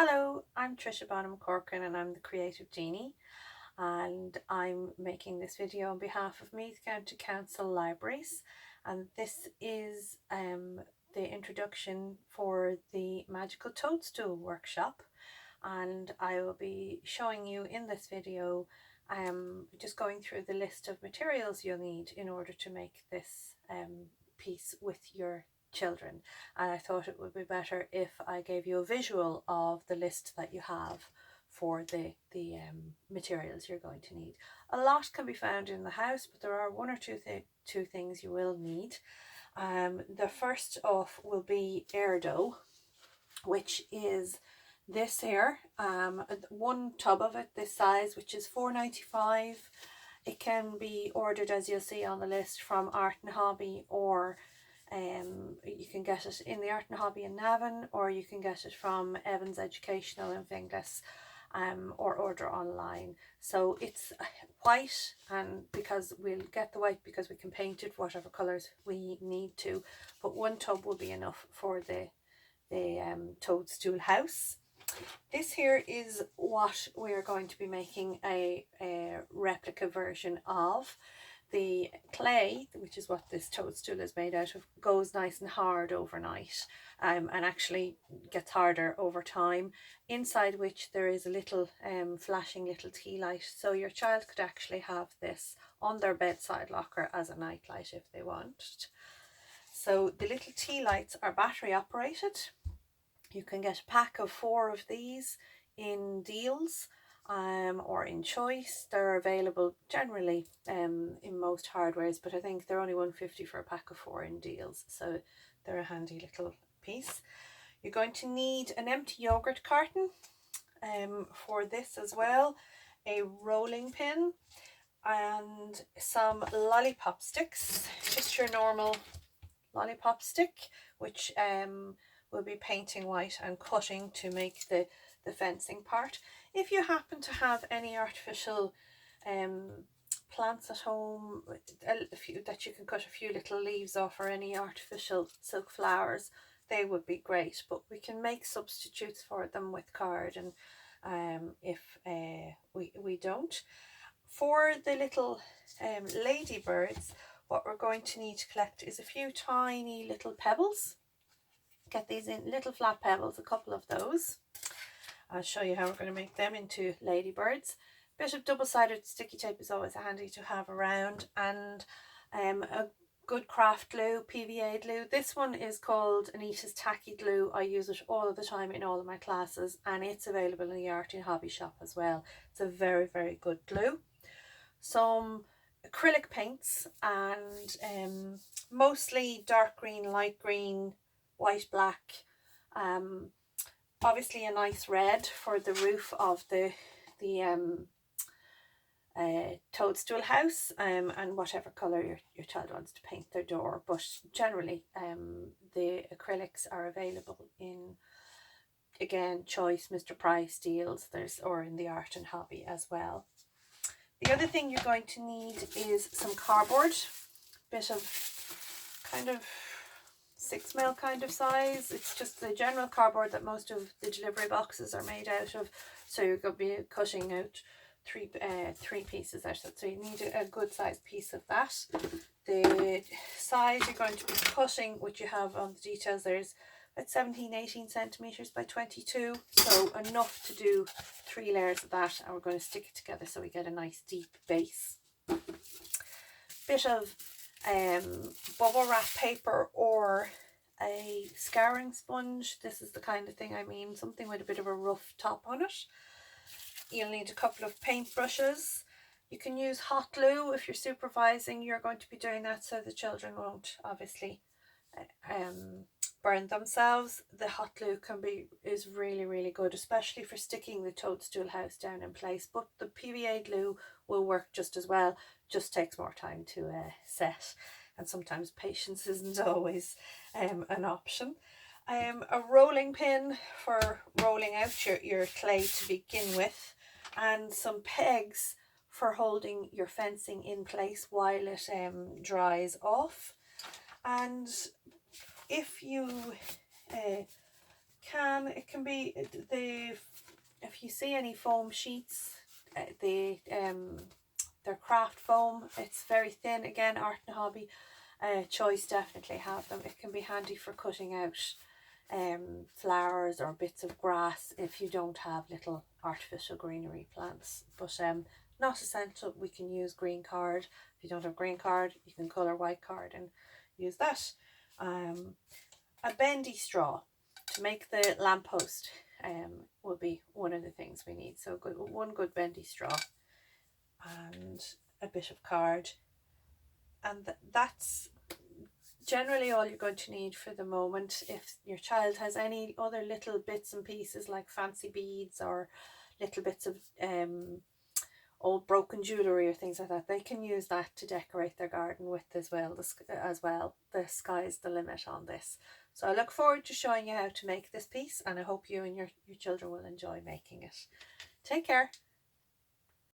Hello, I'm Trisha Corcoran and I'm the Creative Genie, and I'm making this video on behalf of Meath County Council Libraries, and this is the introduction for the Magical Toadstool workshop, and I will be showing you in this video just going through the list of materials you'll need in order to make this piece with your children. And I thought it would be better if I gave you a visual of the list that you have for the materials you're going to need. A lot can be found in the house, but there are one or two things you will need. The first off will be air dough, which is this here, one tub of it this size, which is $4.95. It can be ordered, as you'll see on the list, from Art and Hobby, or you can get it in the Art and Hobby in Navan, or you can get it from Evans Educational in Finglas, or order online. So it's white, and because we'll get the white because we can paint it whatever colours we need to, but one tub will be enough for the toadstool house. This here is what we're going to be making a replica version of. The clay, which is what this toadstool is made out of, goes nice and hard overnight, and actually gets harder over time, inside which there is a little flashing little tea light, so your child could actually have this on their bedside locker as a night light if they want. So the little tea lights are battery operated. You can get a pack of 4 of these in Deals or in Choice. They're available generally in most hardwares, but I think they're only $1.50 for a pack of 4 in Deals, so they're a handy little piece. You're going to need an empty yogurt carton for this as well, a rolling pin, and some lollipop sticks, just your normal lollipop stick, which we'll be painting white and cutting to make the fencing part. If you happen to have any artificial plants at home, a few that you can cut a few little leaves off, or any artificial silk flowers, they would be great, but we can make substitutes for them with card, and if we don't. For the little ladybirds, what we're going to need to collect is a few tiny little pebbles. Get these in little flat pebbles, a couple of those. I'll show you how we're going to make them into ladybirds. A bit of double-sided sticky tape is always handy to have around, and a good craft glue, PVA glue. This one is called Anita's Tacky Glue. I use it all of the time in all of my classes, and it's available in the Art and Hobby shop as well. It's a very, very good glue. Some acrylic paints, and mostly dark green, light green, white, black, obviously a nice red for the roof of the toadstool house, and whatever colour your child wants to paint their door, but generally the acrylics are available in, again, Choice, Mr. Price, Deals, or in the Art and Hobby as well. The other thing you're going to need is some cardboard, bit of kind of 6mm kind of size. It's just the general cardboard that most of the delivery boxes are made out of, so you're going to be cutting out three pieces out of it, so you need a good sized piece of that. The size you're going to be cutting, which you have on the details, there's about 17-18 centimeters by 22, so enough to do 3 layers of that, and we're going to stick it together so we get a nice deep base. Bit of bubble wrap paper or a scouring sponge. This is the kind of thing I mean, something with a bit of a rough top on it. You'll need a couple of paint brushes. You can use hot glue if you're supervising. You're going to be doing that so the children won't obviously burn themselves. The hot glue is really, really good, especially for sticking the toadstool house down in place, but the PVA glue will work just as well, just takes more time to set, and sometimes patience isn't always an option. A rolling pin for rolling out your clay to begin with, and some pegs for holding your fencing in place while it dries off. And if you can, and it can be if you see any foam sheets, they're craft foam. It's very thin. Again, Art and Hobby Choice definitely have them. It can be handy for cutting out flowers or bits of grass if you don't have little artificial greenery plants, but not essential. We can use green card. If you don't have green card, you can colour white card and use that. A bendy straw to make the lamppost will be one of the things we need. So one good bendy straw and a bit of card, and that's generally all you're going to need for the moment. If your child has any other little bits and pieces like fancy beads or little bits of old broken jewellery or things like that, they can use that to decorate their garden with as well. The sky's the limit on this. So I look forward to showing you how to make this piece, and I hope you and your children will enjoy making it. Take care.